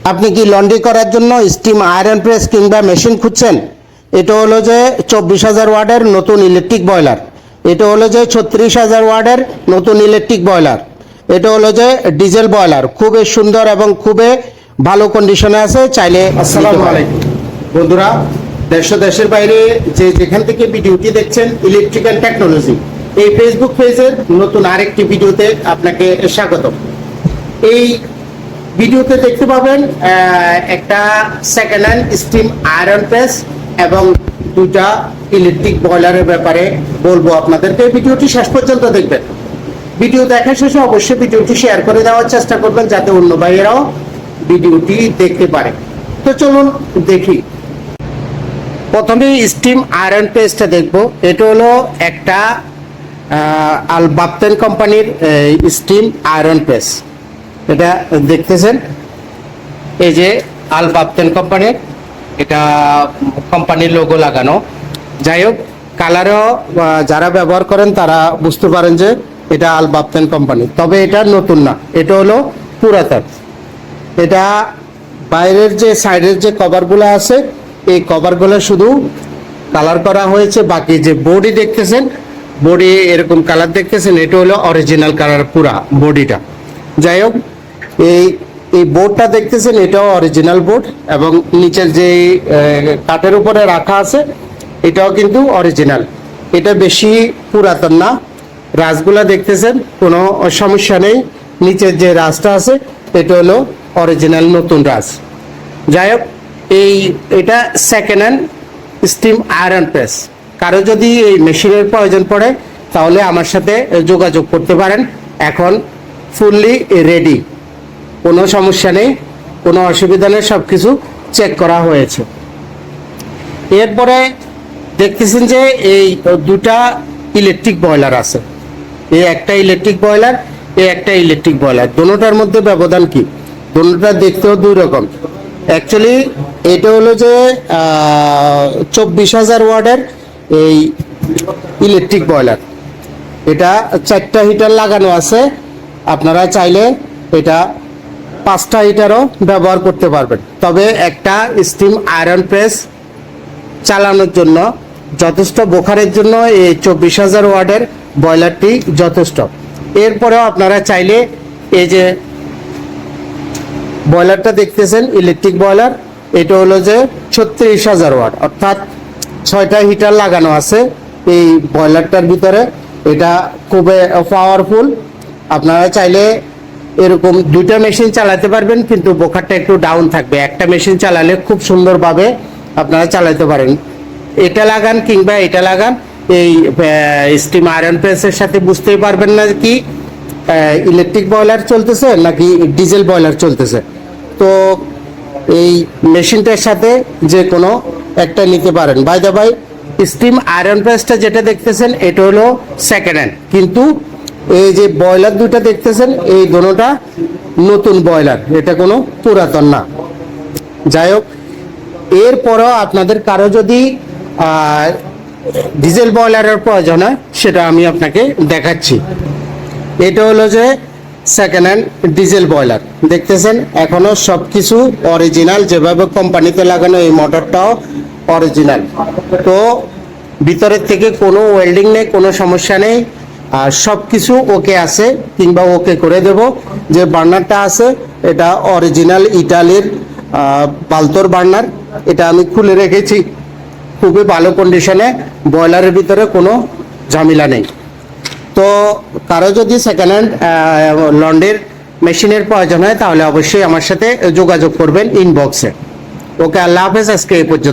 আপনি কি লন্ড্রি করার জন্য স্টিম আয়রন প্রেস কিংবা মেশিন খুঁজছেন? এটা হলো যে 24,000 ওয়াটের নতুন ইলেকট্রিক বয়লার। এটা হলো যে 36,000 ওয়াটের নতুন ইলেকট্রিক বয়লার। এটা হলো যে ডিজেল বয়লার, খুবই সুন্দর এবং খুবই ভালো কন্ডিশনে আছে। চাইলে আসসালামু আলাইকুম বন্ধুরা, দেশের বাইরে যে যেখান থেকে ভিডিওটি দেখছেন, ইলেকট্রিক্যাল টেকনোলজি এই ফেসবুক পেজের নতুন আরেকটি ভিডিওতে আপনাকে স্বাগত। এই ভিডিওতে দেখতে পাবেন একটা second hand steam iron press এবং দুটা ইলেকট্রিক বয়লারের ব্যাপারে বলবো আপনাদেরকে। ভিডিওটি শেষ পর্যন্ত দেখবেন। ভিডিও দেখা শেষে অবশ্যই ভিডিওটি শেয়ার করে দেওয়ার চেষ্টা করবেন যাতে অন্য ভাইয়েরাও ভিডিওটি দেখতে পারে। তো চলুন দেখি। প্রথমে স্টিম আয়রন প্রেসটা দেখব। এটা হলো একটা আল বাপ্তেন কোম্পানির স্টিম আয়রন প্রেস। এটা দেখতেছেন, এই যে আল বাপ্তেন কোম্পানির, এটা কোম্পানির লোগো লাগানো। যাই হোক, কালারও যারা ব্যবহার করেন তারা বুঝতে পারেন যে এটা আল বাপ্তেন কোম্পানি। তবে এটা নতুন না, এটা হলো পুরাতন। এটা বাইরের যে সাইডের যে কভারগুলো আছে, এই কভারগুলো শুধু কালার করা হয়েছে, বাকি যে বডি দেখতেছেন, বডি এরকম কালার দেখতেছেন, এটা হলো অরিজিনাল কালার পুরা বডিটা। যাই হোক, এই বোর্ডটা দেখতেছেন, এটাও অরিজিনাল বোর্ড এবং নিচের যে কাঠের উপরে রাখা আছে এটাও কিন্তু অরিজিনাল। এটা বেশি পুরাতন না। রাজগুলা দেখতেছেন, কোনো সমস্যা নেই। নিচের যে রাজটা আছে এটা হলো অরিজিনাল নতুন রাজ। যাই হোক, এটা second hand steam iron press. কারো যদি এই মেশিনের প্রয়োজন পড়ে তাহলে আমার সাথে যোগাযোগ করতে পারেন। এখন ফুললি রেডি, কোনো সমস্যা নেই, কোনো অসুবিধা নেই, সব কিছু চেক করা হয়েছে। এরপরে দেখতেছেন যে এই দুটা ইলেকট্রিক বয়লার আছে। এই একটা ইলেকট্রিক বয়লার, এই একটা ইলেকট্রিক বয়লার। দুটোটার মধ্যে ব্যবধান কি? দুটোটা দেখতেও দুই রকম। অ্যাকচুয়ালি এটা হলো যে 24,000 ওয়াটের এই ইলেকট্রিক বয়লার। এটা 4টা হিটার লাগানো আছে। আপনারা চাইলে এটা 5টা হিটারও ব্যবহার করতে পারবেন। তবে একটা স্টিম আয়রন প্রেস চালানোর জন্য যথেষ্ট, বোখারের জন্য এই 24,000 ওয়াটের বয়লারটি যথেষ্ট। এরপরেও আপনারা চাইলে এই যে বয়লারটা দেখতেছেন, ইলেকট্রিক বয়লার, এটা হলো যে 36,000 ওয়াট, অর্থাৎ 6টা হিটার লাগানো আছে এই বয়লারটার ভিতরে। এটা খুবই পাওয়ারফুল। আপনারা চাইলে এরকম দুইটা মেশিন চালাতে পারবেন, কিন্তু বোখারটা একটু ডাউন থাকবে। একটা মেশিন চালালে খুব সুন্দরভাবে আপনারা চালাতে পারেন। এটা লাগান কিংবা এটা লাগান, এই স্টিম আয়রন প্রেসের সাথে বুঝতেই পারবেন না কি ইলেকট্রিক বয়লার চলতেছে নাকি ডিজেল বয়লার চলতেছে। তো এই মেশিনটার সাথে যে কোনো একটা নিতে পারেন। By the by, steam iron প্রেসটা যেটা দেখতেছেন এটা হলো সেকেন্ড হ্যান্ড, কিন্তু এই যে বয়লার দুটা দেখতেছেন এই দুটোটা নতুন বয়লার, এটা কোনো পুরাতন না। যাই হোক, এরপরও আপনাদের কারো যদি ডিজেল বয়লারের প্রয়োজন হয় সেটা আমি আপনাকে দেখাচ্ছি। এটা হলো যে সেকেন্ড হ্যান্ড ডিজেল বয়লার দেখতেছেন, এখনো সবকিছু অরিজিনাল, যেভাবে কোম্পানিতে লাগানো এই মোটরটাও অরিজিনাল। তো ভিতরের থেকে কোনো ওয়েল্ডিং নেই, কোনো সমস্যা নেই, আর সব কিছু ওকে আছে কিংবা ওকে করে দেব। যে বার্নারটা আছে এটা অরিজিনাল ইটালির পালতোর বার্নার। এটা আমি খুলে রেখেছি, খুবই ভালো কন্ডিশনে, বয়লারের ভিতরে কোনো ঝামেলা নেই। তো কারো যদি সেকেন্ড হ্যান্ড লন্ড্রির মেশিনের প্রয়োজন হয় তাহলে অবশ্যই আমার সাথে যোগাযোগ করবেন ইনবক্সে। ওকে, আল্লাহ হাফেজ, আজকে এই পর্যন্ত।